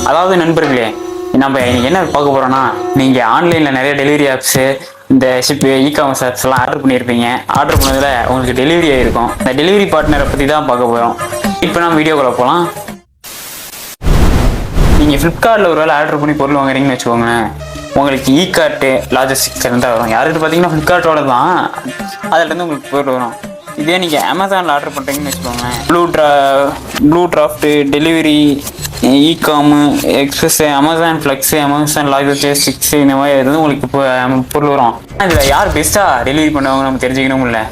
அதாவது நண்பர்களே, நம்ம என்ன பார்க்க போறோம்னா, நீங்க ஆன்லைன்ல நிறைய டெலிவரி ஆப்ஸ், இந்த ஷிப் இ-காமர்ஸ் ஆப்ஸ் எல்லாம் ஆர்டர் பண்ணியிருப்பீங்க. ஆர்டர் பண்ணதுல உங்களுக்கு டெலிவரி ஆயிருக்கும். இந்த டெலிவரி பார்ட்னரை பத்தி தான் பார்க்க போறோம். இப்போ நம்ம வீடியோக்குள்ள போகலாம். நீங்க ஃப்ளிப்கார்ட்ல ஒரு வேலை ஆர்டர் பண்ணி பொருள் வாங்குறீங்கன்னு வச்சுக்கோங்களேன், உங்களுக்கு இ கார்ட்டு லாஜிஸ்டிக்ஸ் இருந்தால் வரும். யாருக்கு பார்த்தீங்கன்னா ஃப்ளிப்கார்ட்டோட தான், அதுல இருந்து உங்களுக்கு பொருள் வரும். இதே நீங்கள் அமேசானில் ஆர்டர் பண்ணுறீங்கன்னு வச்சுக்கோங்களேன், Blue Dart delivery, Ecom, Express, Amazon Flex, Amazon Logistics, இந்த மாதிரி இருந்து உங்களுக்கு இப்போ பொருள் வரும். இதில் யார் பெஸ்ட்டாக டெலிவரி பண்ணுவாங்க நம்ம தெரிஞ்சுக்கணும். இல்லை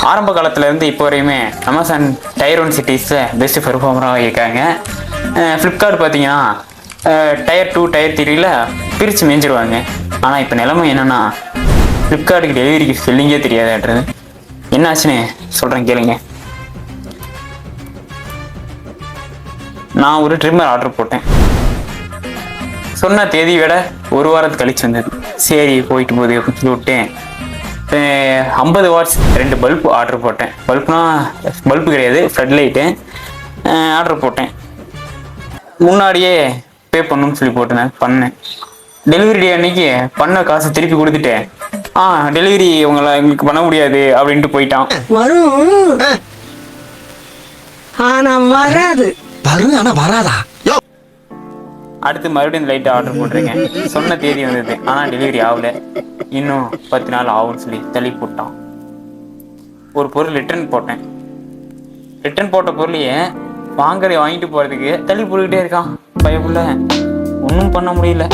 ஆரம்ப காலத்துலேருந்து இப்போ வரையுமே அமேசான் டயர் 1 சிட்டிஸில் பெஸ்ட்டு பெர்ஃபார்மராக இருக்காங்க. ஃப்ளிப்கார்ட் பார்த்தீங்கன்னா டயர் 2 டயர் 3ல் பிரித்து மேய்ஞ்சிருவாங்க. ஆனால் இப்போ நிலைமை என்னென்னா, ஃப்ளிப்கார்ட்டுக்கு டெலிவரிக்கு ஸ்பெல்லிங்கே தெரியாதுன்றது. என்ன ஆச்சுன்னு சொல்கிறேன் கேளுங்க. நான் ஒரு ட்ரிம்மர் ஆர்டர் போட்டேன். சொன்ன தேதி விட ஒரு வாரத்துக்கு கழிச்சு வந்தது. சரி போயிட்டு போகுது அப்படின்னு சொல்லிவிட்டேன். 50 வாட்ஸ் 2 பல்ப் ஆர்டர் போட்டேன். பல்பு கிடையாது, ஃப்ளட் லைட்டு ஆர்டர் போட்டேன். முன்னாடியே பே பண்ணணும்னு சொல்லி பண்ணேன். டெலிவரி டே அன்னைக்கு பண்ண காசு திருப்பி கொடுத்துட்டு, டெலிவரி எங்களுக்கு பண்ண முடியாது அப்படின்ட்டு போயிட்டான். வரும் ஆனா வராது. வராதா? அடுத்து மறுபடியும் இந்த லைட்டை ஆர்டர் போட்டிருக்கேன். சொன்ன தேதி வந்தது, ஆனால் டெலிவரி ஆகல. இன்னும் 10 நாள் ஆகும்னு சொல்லி தள்ளி போட்டான். ஒரு பொருள் ரிட்டர்ன் போட்டேன். ரிட்டர்ன் போட்ட பொருளையே வாங்கிட்டு போகிறதுக்கு தள்ளி போட்டுக்கிட்டே இருக்கான். பயப்புள்ள ஒன்றும் பண்ண முடியல.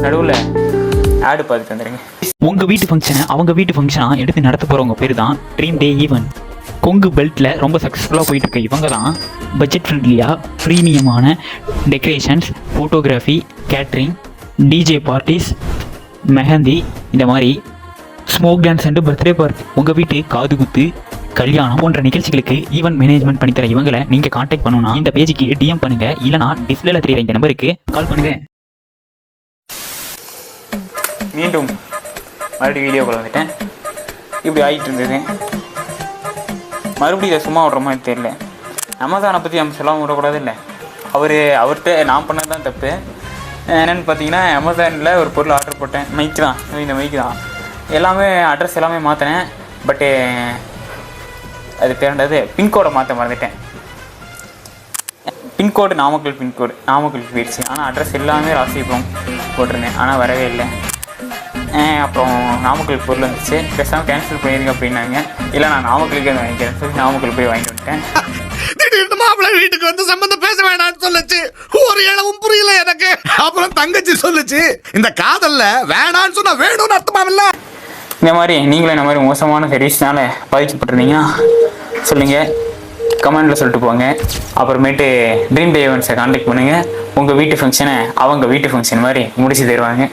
நடுவில் ஆடு பார்த்து வந்துடுங்க. உங்கள் வீட்டு ஃபங்க்ஷனை அவங்க வீட்டு ஃபங்க்ஷனாக எடுத்து நடத்த போகிறவங்க பேர் தான் ட்ரீம் டே ஈவென்ட். கொங்கு பெல்ட்டில் ரொம்ப சக்ஸஸ்ஃபுல்லாக போயிட்டு இருக்க இவங்க தான் பட்ஜெட் ஃப்ரெண்ட்லியாக ப்ரீமியமான decorations, photography, catering, DJ parties, mehndi, இந்த மாதிரி smoke dance and birthday party, உங்கள் வீட்டு காது குத்து, கல்யாணம் போன்ற நிகழ்ச்சிகளுக்கு ஈவென்ட் மேனேஜ்மெண்ட் பண்ணித்தர இவங்களை நீங்கள் காண்டாக்ட் பண்ணணும்னா இந்த பேஜுக்கு டிஎம் பண்ணுங்கள். இல்லைனா டிஸ்பிளேல தெரியுற இந்த நம்பருக்கு கால் பண்ணுங்கள். மீண்டும் மறுபடியும் வீடியோக்குள்ள வந்துட்டேன். இப்படி ஆகிட்டு இருந்தது. மறுபடியும் இதை சும்மா விடுற மாதிரி தெரியல. அமேசானை பற்றி நம்ம சொல்லாமல் விடக்கூடாது. இல்லை அவர்கிட்ட நான் பண்ணது தான் தப்பு. என்னென்னு பார்த்தீங்கன்னா, அமேசானில் ஒரு பொருள் ஆர்டர் போட்டேன். மைக்கு தான், இந்த மைக்கு தான். எல்லாமே அட்ரஸ் எல்லாமே மாற்றினேன். பட்டு அது பேருண்டது பின்கோடை மாற்ற மறந்துட்டேன். பின்கோடு நாமக்கல் போயிடுச்சு. ஆனால் அட்ரஸ் எல்லாமே ராசிபுரம் போட்டிருந்தேன். ஆனால் வரவே இல்லை. அப்புறம் நாமக்கல் பொருள் வந்துச்சு. பேசாமல் கேன்சல் பண்ணிடுங்க அப்படின்னாங்க. இல்லை நான் நாமக்கலுக்கு வந்து வாங்கிக்கிறேன் சொல்லி நாமக்கல் போய் வாங்கிட்டு வந்துட்டேன். திடீர்னு மாப்பிள்ளை வீட்டுக்கு வந்து சம்பந்தம் பேச வேணாம்னு சொல்லுச்சு. ஒரு இளவும் புரியல எனக்கு. அப்புறம் தங்கச்சி சொல்லுச்சு, இந்த காதல்ல வேணான்னு சொன்னா வேணும்னு அர்த்தமாவில்ல. இந்த மாதிரி நீங்களும் இந்த மாதிரி மோசமான சர்வீஸ்னால பாதிக்கப்பட்டிருந்தீங்கன்னா சொல்லுங்கள், கமெண்டில் சொல்லிட்டு போங்க. அப்புறமேட்டு ட்ரீம் டே ஈவெண்ட்ஸை கான்டாக்ட் பண்ணுங்கள். உங்கள் வீட்டு ஃபங்க்ஷனை அவங்க வீட்டு ஃபங்க்ஷன் மாதிரி முடிச்சு தருவாங்க.